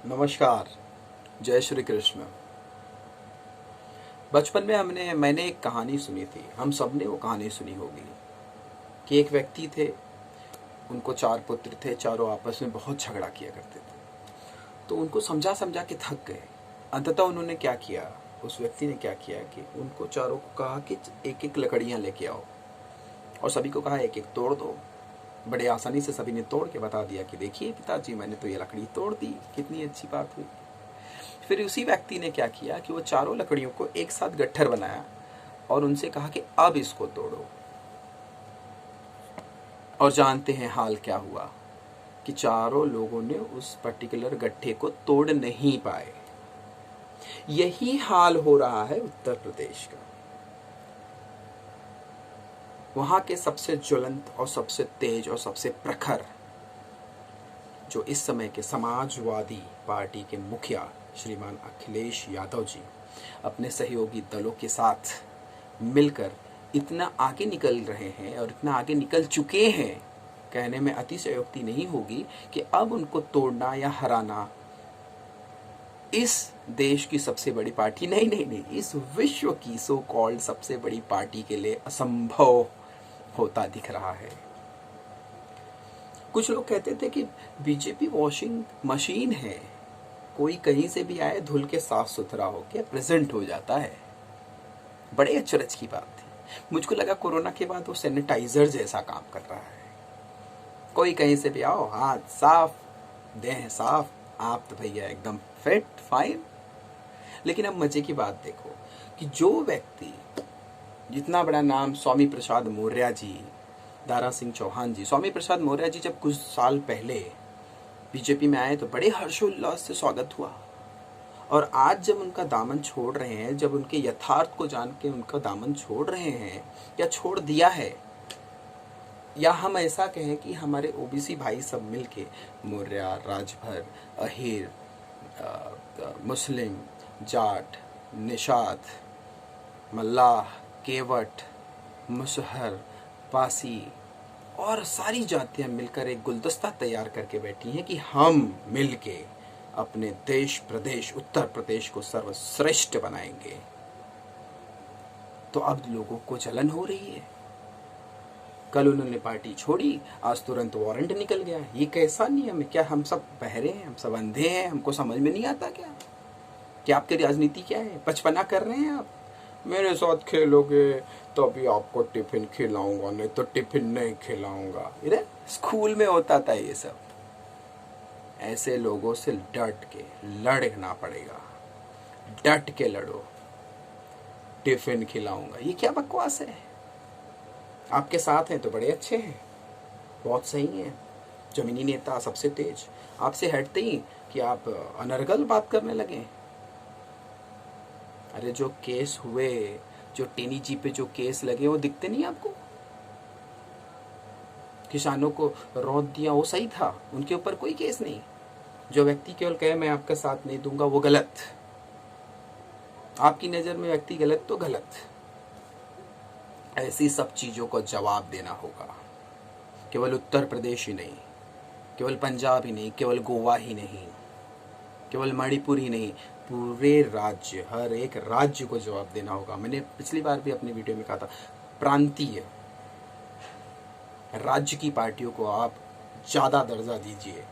नमस्कार। जय श्री कृष्ण। बचपन में मैंने एक कहानी सुनी थी। हम सब ने वो कहानी सुनी होगी कि एक व्यक्ति थे, उनको 4 पुत्र थे। चारों आपस में बहुत झगड़ा किया करते थे। तो उनको समझा समझा के थक गए। अंततः उन्होंने क्या किया, उस व्यक्ति ने क्या किया कि उनको चारों को कहा कि एक एक लकड़ियाँ लेके आओ, और सभी को कहा एक एक तोड़ दो। बड़े आसानी से सभी ने तोड़ के बता दिया कि देखिए पिताजी, मैंने तो ये लकड़ी तोड़ दी, कितनी अच्छी बात हुई। फिर उसी व्यक्ति ने क्या किया कि वो चारों लकड़ियों को एक साथ गट्ठर बनाया और उनसे कहा कि अब इसको तोड़ो। और जानते हैं हाल क्या हुआ कि चारों लोगों ने उस पर्टिकुलर गट्ठे को तोड़ नहीं पाए। यही हाल हो रहा है उत्तर प्रदेश का। वहां के सबसे ज्वलंत और सबसे तेज और सबसे प्रखर जो इस समय के समाजवादी पार्टी के मुखिया श्रीमान अखिलेश यादव जी अपने सहयोगी दलों के साथ मिलकर इतना आगे निकल रहे हैं और इतना आगे निकल चुके हैं, कहने में अतिशयोक्ति नहीं होगी कि अब उनको तोड़ना या हराना इस देश की सबसे बड़ी पार्टी नहीं, इस विश्व की सो कॉल्ड सबसे बड़ी पार्टी के लिए असंभव होता दिख रहा है। कुछ लोग कहते थे कि बीजेपी वॉशिंग मशीन है, कोई कहीं से भी आए धुल के साफ सुथरा होके प्रेजेंट हो जाता है। बड़े अचरज की बात थी। मुझको लगा कोरोना के बाद वो सैनिटाइजर जैसा काम कर रहा है। कोई कहीं से भी आओ, हाथ साफ, देह साफ, आप तो भैया एकदम फिट फाइन। लेकिन अब मजे की बात देखो कि जो व्यक्ति जितना बड़ा नाम स्वामी प्रसाद मौर्य जी, दारा सिंह चौहान जी, स्वामी प्रसाद मौर्य जी जब कुछ साल पहले बीजेपी में आए तो बड़े हर्षोल्लास से स्वागत हुआ। और आज जब उनका दामन छोड़ रहे हैं, जब उनके यथार्थ को जान के उनका दामन छोड़ रहे हैं या छोड़ दिया है, या हम ऐसा कहें कि हमारे ओबीसी भाई सब मिलके मौर्य, राजभर, अहीर, मुस्लिम, जाट, निषाद, मल्लाह, केवट, मुसहर, पासी और सारी जातियां मिलकर एक गुलदस्ता तैयार करके बैठी हैं कि हम मिलके अपने देश प्रदेश उत्तर प्रदेश को सर्वश्रेष्ठ बनाएंगे। तो अब लोगों को जलन हो रही है। कल उन्होंने पार्टी छोड़ी, आज तुरंत वारंट निकल गया। ये कैसा नियम है? क्या हम सब बहरे हैं, हम सब अंधे हैं, हमको समझ में नहीं आता क्या कि आपकी राजनीति क्या है? बचपना कर रहे हैं आप। मेरे साथ खेलोगे तो अभी आपको टिफिन खिलाऊंगा, नहीं तो टिफिन नहीं खिलाऊंगा। इधर स्कूल में होता था ये सब। ऐसे लोगों से डट के लड़ना पड़ेगा। डट के लड़ो। टिफिन खिलाऊंगा, ये क्या बकवास है? आपके साथ हैं तो बड़े अच्छे हैं, बहुत सही हैं, जमीनी नेता, सबसे तेज। आपसे हटते ही कि आप अनर्गल बात करने लगे। अरे जो केस हुए, जो टेनी जी पे जो केस लगे, वो दिखते नहीं आपको? किसानों को रौंद दिया, वो सही था, उनके ऊपर कोई केस नहीं। जो व्यक्ति केवल कहे मैं आपका साथ नहीं दूंगा, वो गलत। आपकी नजर में व्यक्ति गलत तो गलत। ऐसी सब चीजों को जवाब देना होगा। केवल उत्तर प्रदेश ही नहीं, केवल पंजाब ही नहीं, केवल गोवा ही नहीं, केवल मणिपुर ही नहीं, पूरे राज्य, हर एक राज्य को जवाब देना होगा। मैंने पिछली बार भी अपनी वीडियो में कहा था, प्रांतीय राज्य की पार्टियों को आप ज्यादा दर्जा दीजिए,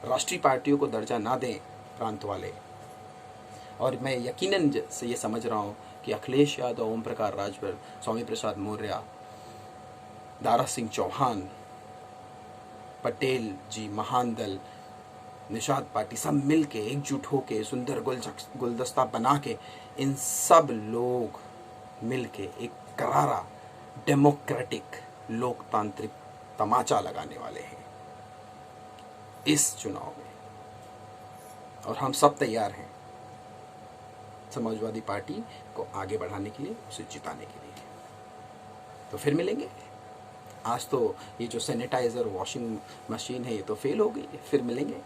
राष्ट्रीय पार्टियों को दर्जा ना दें प्रांत वाले। और मैं यकीनन से ये समझ रहा हूँ कि अखिलेश यादव, ओम प्रकाश राजभर, स्वामी प्रसाद मौर्य, दारा सिंह चौहान, पटेल जी, महान दल, निषाद पार्टी, सब मिल के एकजुट होके सुंदर गुलदस्ता बना के, इन सब लोग मिल के एक करारा डेमोक्रेटिक लोकतांत्रिक तमाचा लगाने वाले हैं इस चुनाव में। और हम सब तैयार हैं समाजवादी पार्टी को आगे बढ़ाने के लिए, उसे जिताने के लिए। तो फिर मिलेंगे। आज तो ये जो सैनिटाइजर वॉशिंग मशीन है ये तो फेल हो गई, फिर मिलेंगे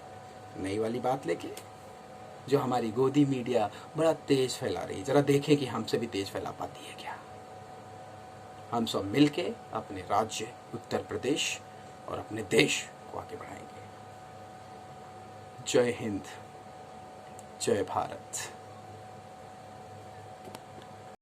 नई वाली बात लेके, जो हमारी गोदी मीडिया बड़ा तेज फैला रही है। जरा देखें कि हमसे भी तेज फैला पाती है क्या। हम सब मिलके अपने राज्य उत्तर प्रदेश और अपने देश को आगे बढ़ाएंगे। जय हिंद, जय भारत।